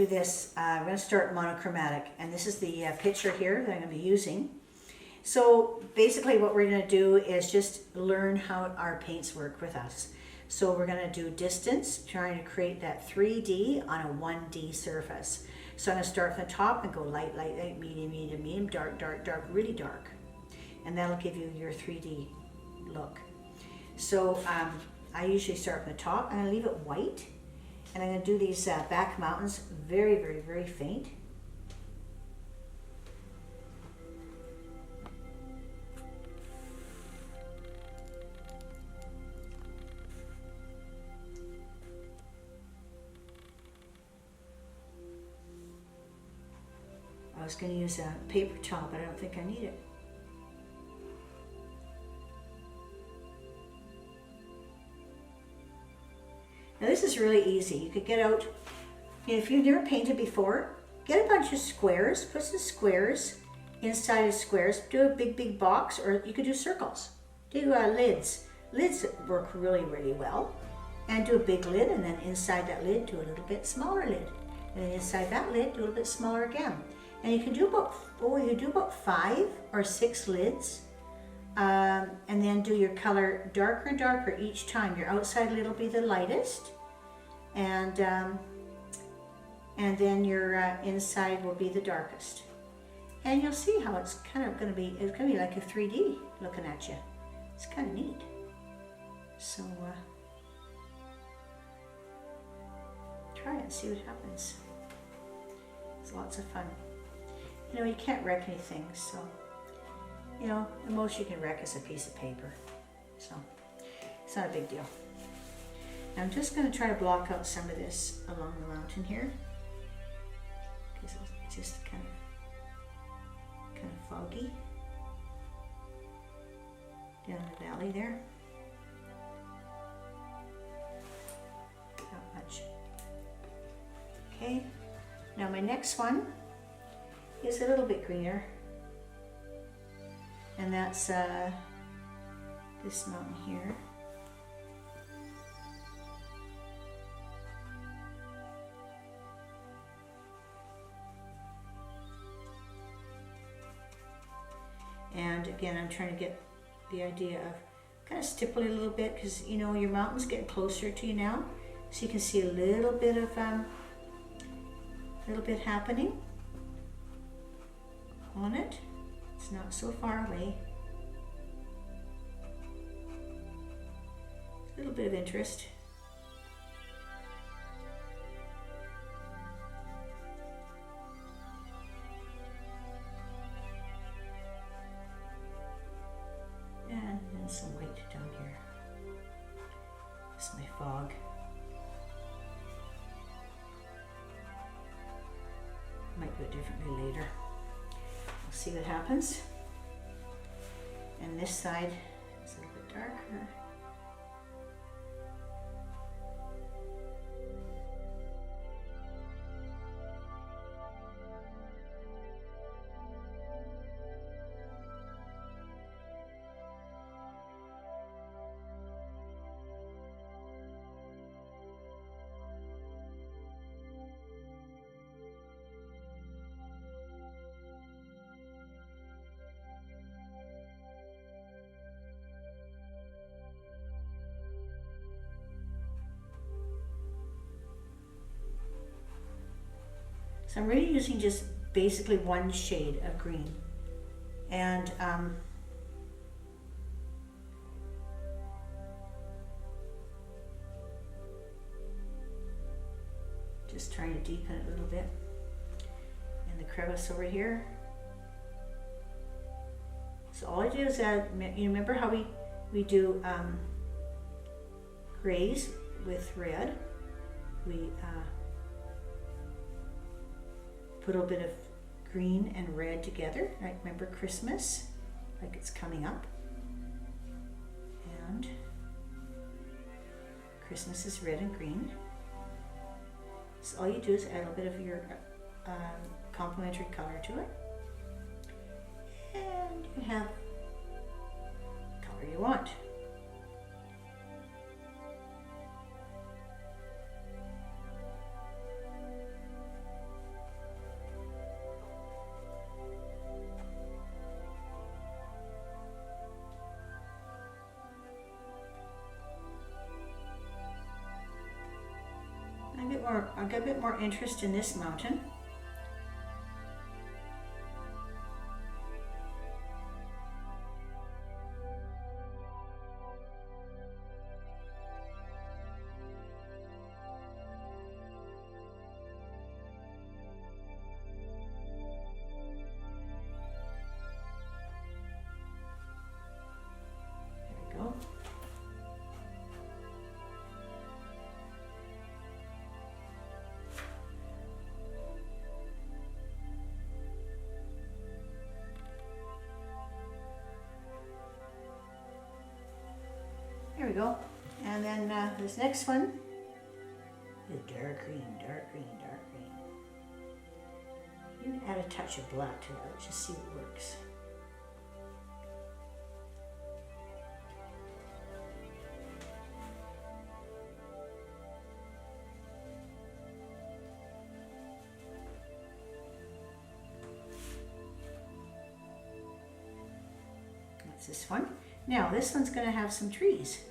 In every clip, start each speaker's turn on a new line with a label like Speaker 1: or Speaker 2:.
Speaker 1: do this. I'm going to start monochromatic, and this is the picture here that I'm going to be using. So basically what we're going to do is just learn how our paints work with us. So we're going to do distance, trying to create that 3D on a 1D surface. So I'm going to start from the top and go light, light, light, medium, medium, medium, dark, dark, dark, really dark. And that'll give you your 3D look. So I usually start from the top. I'm going to leave it white. And I'm going to do these back mountains very, very, very faint. I was going to use a paper towel, but I don't think I need it. Now this is really easy. You could get out, if you've never painted before, get a bunch of squares, put some squares inside of squares, do a big, big box, or you could do circles. Do lids. Lids work really, really well. And do a big lid, and then inside that lid, do a little bit smaller lid. And then inside that lid, do a little bit smaller again. And you can do about 5 or 6 lids, and then do your color darker and darker each time. Your outside lid will be the lightest, and then your inside will be the darkest. And you'll see how it's kind of going to be. It's going to be like a 3D looking at you. It's kind of neat. So try it and see what happens. It's lots of fun. You know, you can't wreck anything, so, you know, the most you can wreck is a piece of paper. So, it's not a big deal. Now, I'm just going to try to block out some of this along the mountain here, because it's just kind of foggy down the valley there. Not much. Okay, now my next one is a little bit greener, and that's this mountain here. And again, I'm trying to get the idea of kind of stipple it a little bit, because you know your mountain's getting closer to you now, so you can see a little bit of happening on it. It's not so far away. A little bit of interest. And then some white down here. This is my fog. Might do it differently later. We'll see what happens. And this side is a little bit darker. So I'm really using just basically one shade of green, and just trying to deepen it a little bit. And the crevice over here. So all I do is add, you remember how we do grays with red? We put a little bit of green and red together, right? Remember Christmas, like it's coming up. And Christmas is red and green. So all you do is add a little bit of your complementary color to it. And you have the color you want. I'll get a bit more interest in this mountain. There we go. And then this next one is dark green, dark green, dark green. You can add a touch of black to that. Let's just see what works. That's this one. Now this one's going to have some trees.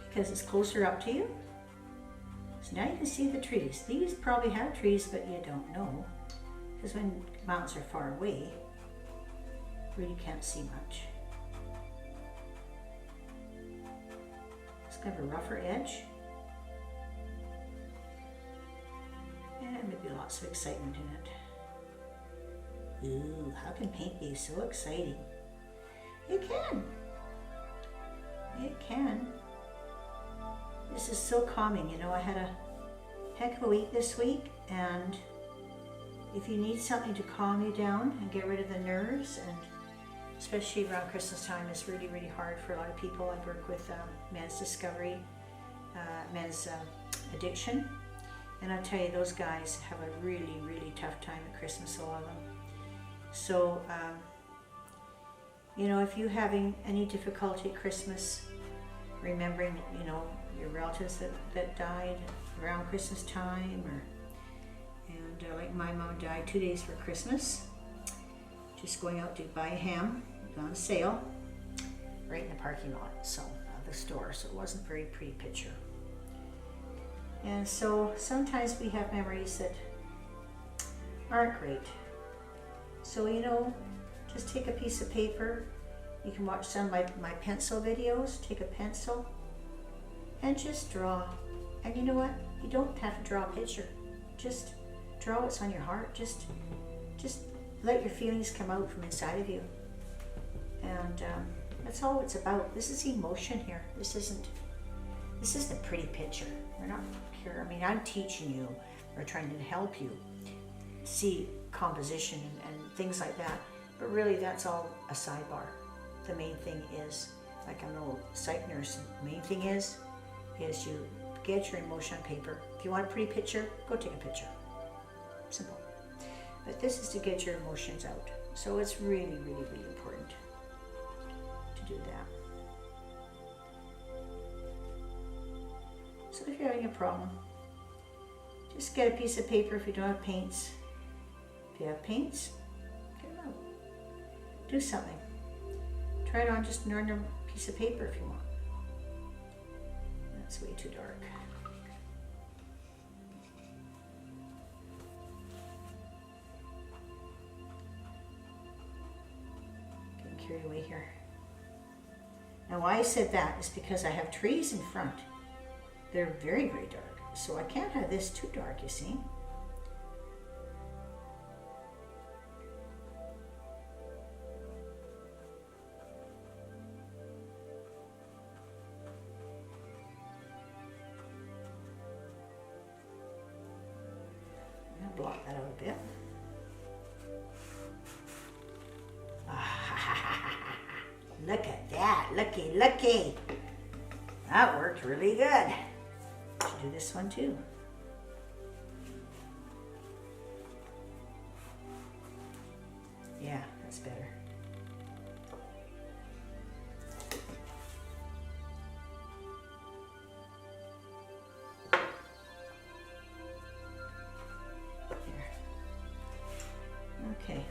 Speaker 1: Because it's closer up to you. So now you can see the trees. These probably have trees, but you don't know. Because when mountains are far away, you really can't see much. It's kind of a rougher edge. And maybe lots of excitement in it. Ooh, how can paint be so exciting? It can. It can. This is so calming, you know. I had a heck of a week this week, and if you need something to calm you down and get rid of the nerves, and especially around Christmas time, it's really, really hard for a lot of people. I work with men's discovery, men's addiction, and I'll tell you, those guys have a really, really tough time at Christmas, a lot of them. So, you know, if you're having any difficulty at Christmas, remembering, you know, your relatives that died around Christmas time, and like my mom died 2 days for Christmas, just going out to buy a ham on sale right in the parking lot of the store, so it wasn't a very pretty picture. And so sometimes we have memories that aren't great. So, you know, just take a piece of paper. You can watch some of my pencil videos. Take a pencil and just draw. And you know what? You don't have to draw a picture. Just draw what's on your heart. Just let your feelings come out from inside of you. And that's all it's about. This is emotion here. This isn't a pretty picture. We're not here. I mean, I'm teaching you or trying to help you see composition and things like that. But really, that's all a sidebar. The main thing is, like I'm an old psych nurse, the main thing is you get your emotion on paper. If you want a pretty picture, go take a picture. Simple. But this is to get your emotions out. So it's really, really, really important to do that. So if you're having a problem, just get a piece of paper if you don't have paints. If you have paints, get them out. Do something. Try it on just an ordinary piece of paper if you want. That's way too dark. Getting carried away here. Now why I said that is because I have trees in front. They're very, very dark. So I can't have this too dark, you see. Block that out a bit. Look at that, looky, looky. That worked really good. Should do this one too. Yeah, that's better. Okay.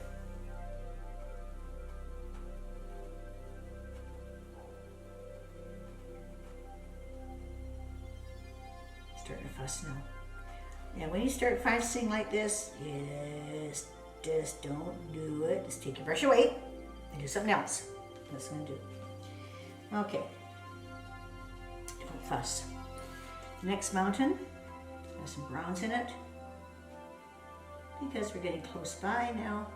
Speaker 1: fuss now. And when you start fussing like this, just don't do it. Just take your brush away and do something else. That's what I'm gonna do. Okay. Don't fuss. Next mountain has some browns in it because we're getting close by now.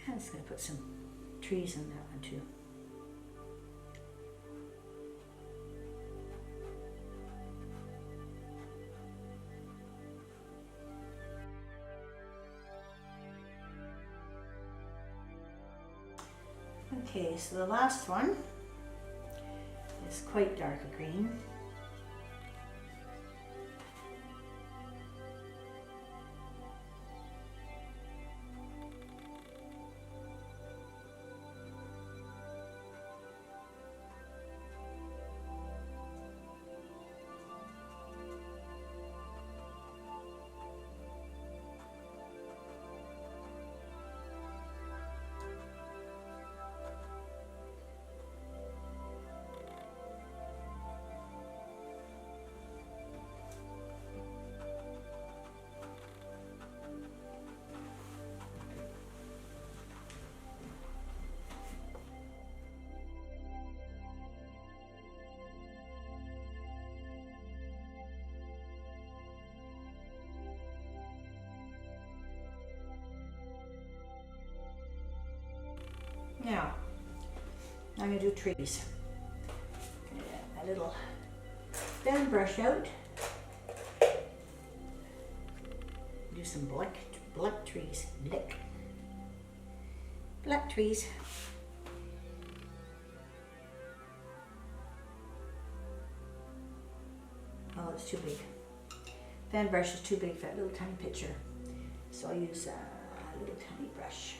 Speaker 1: I'm just going to put some trees in that one too. Okay, so the last one is quite dark green. Now, I'm going to do trees. I'm going to get my little bend brush out. Do some black trees. Black trees. Oh, it's too big. Fan brush is too big for that little tiny picture. So I'll use a little tiny brush.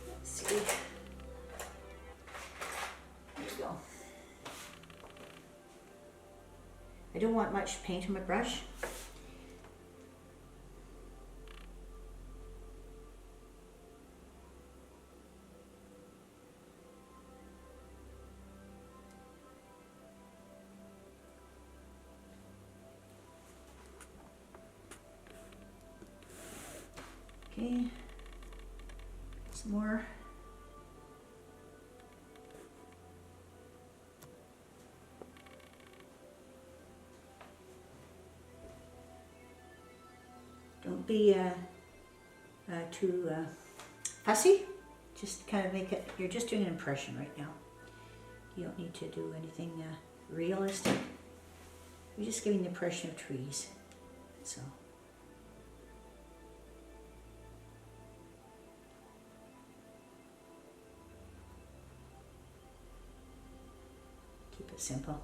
Speaker 1: Let's see. There we go. I don't want much paint on my brush. Okay, some more. Don't be too fussy. Just kind of make it, you're just doing an impression right now. You don't need to do anything realistic. You're just giving the impression of trees. So. Keep it simple.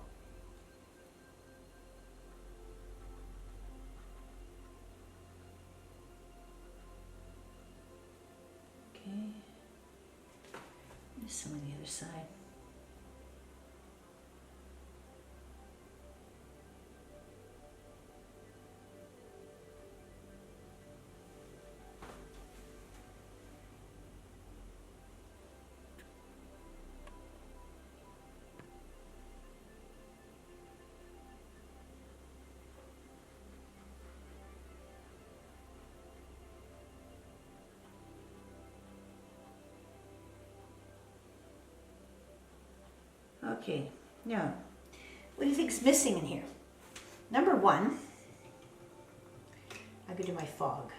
Speaker 1: Okay. There's some on the other side. Okay, now, what do you think is missing in here? Number one, I'm going to do my fog.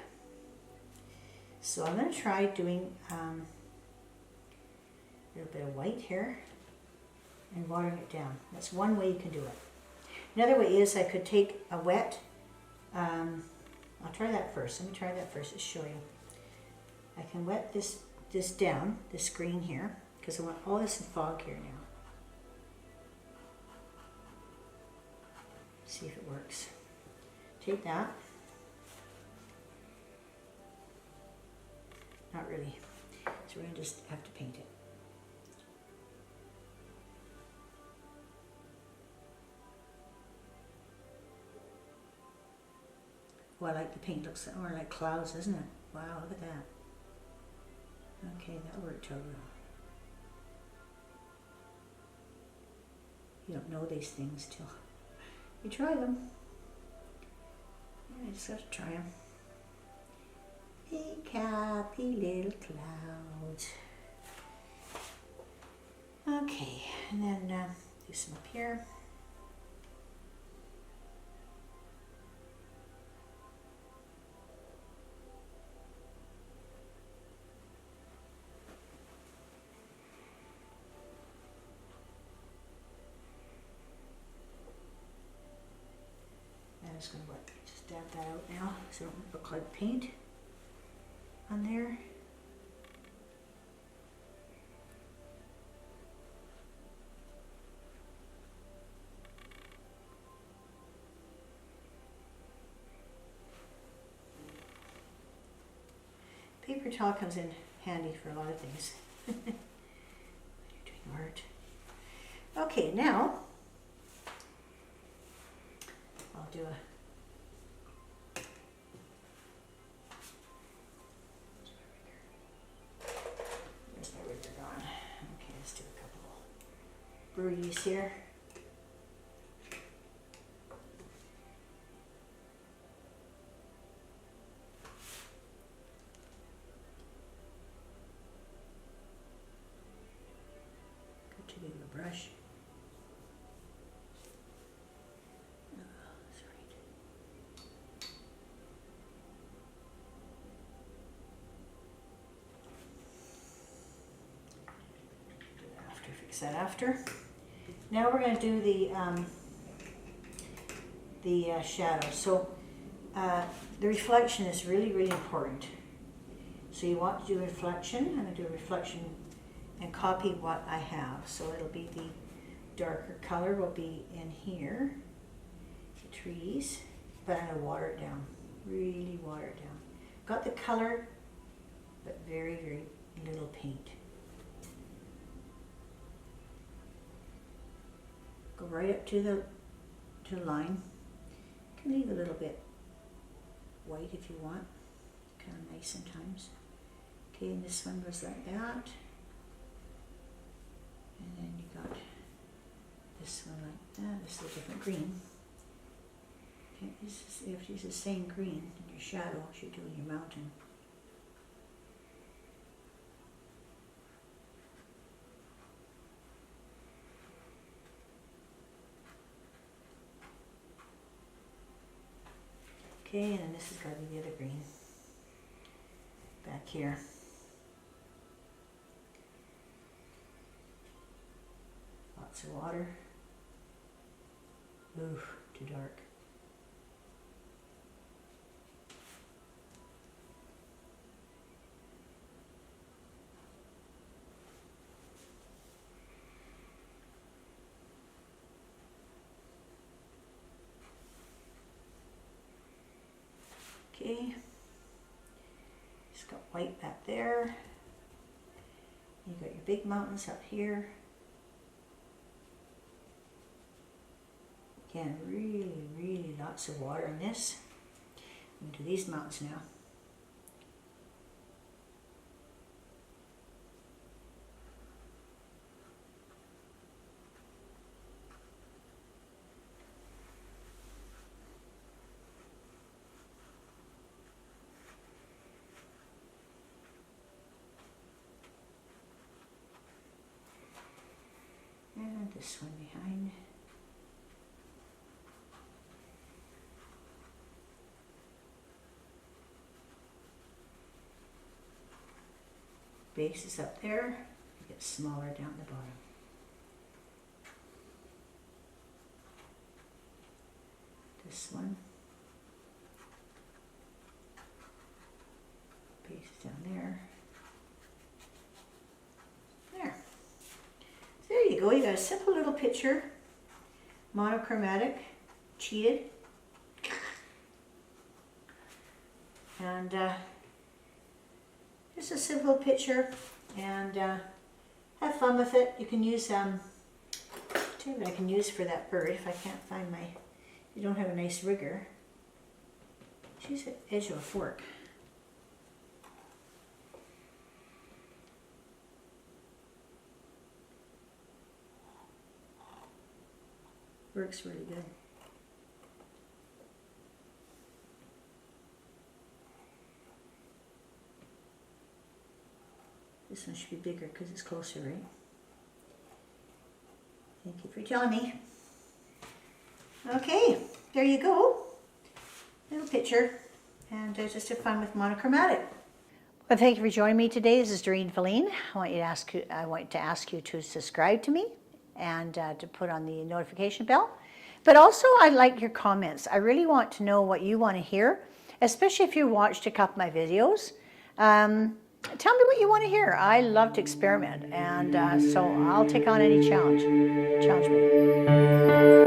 Speaker 1: So I'm going to try doing a little bit of white here and watering it down. That's one way you can do it. Another way is I could take a wet, I'll try that first. Let me try that first to show you. I can wet this down, this green here, because I want all this in fog here now. see if it works. Take that. Not really. So we're going to just have to paint it. Oh, I like the paint. Looks more like clouds, doesn't it? Wow, look at that. Okay, that worked out well. You don't know these things till you try them. I just have to try them. Big happy little clouds. Okay, and then do some up here. I'm just going to just dab that out now so it don't look like paint on there. Paper towel comes in handy for a lot of things when you're doing art. Okay, now I'll do a where's my rigger gone? Okay, let's do a couple breweries here. Got too big of a brush. Fix that after. Now we're going to do the shadow. So the reflection is really, really important. So you want to do reflection. I'm going to do a reflection and copy what I have. So it'll be the darker color will be in here, the trees, but I'm going to water it down, really water it down. Got the color, but very, very little paint. Go right up to the line. You can leave a little bit white if you want. Kind of nice sometimes. Okay, and this one goes like that. And then you got this one like that. This is a different green. Okay, this is, you have to use the same green in your shadow as you do in your mountain. Okay, and then this has got to be the other green back here. Lots of water. Ooh, too dark. Okay, just got white back there. You got your big mountains up here. Again, really, really lots of water in this. I'm going to do these mountains now. And this one behind. Base is up there, it gets smaller down the bottom. This one. Base is down there. There. So there you go, you got a simple little picture, monochromatic, cheated. And just a simple picture, and have fun with it. You can use what I can use for that bird if I can't find my, you don't have a nice rigger. Just use the edge of a fork. Works really good. This one should be bigger because it's closer, right? Thank you for telling me. Okay, there you go. Little picture, and just have fun with monochromatic. Well, thank you for joining me today. This is Doreen Velin. I want to ask you to subscribe to me and to put on the notification bell. But also, I'd like your comments. I really want to know what you want to hear, especially if you watched a couple of my videos. Tell me what you want to hear. I love to experiment, and so I'll take on any challenge. Challenge me.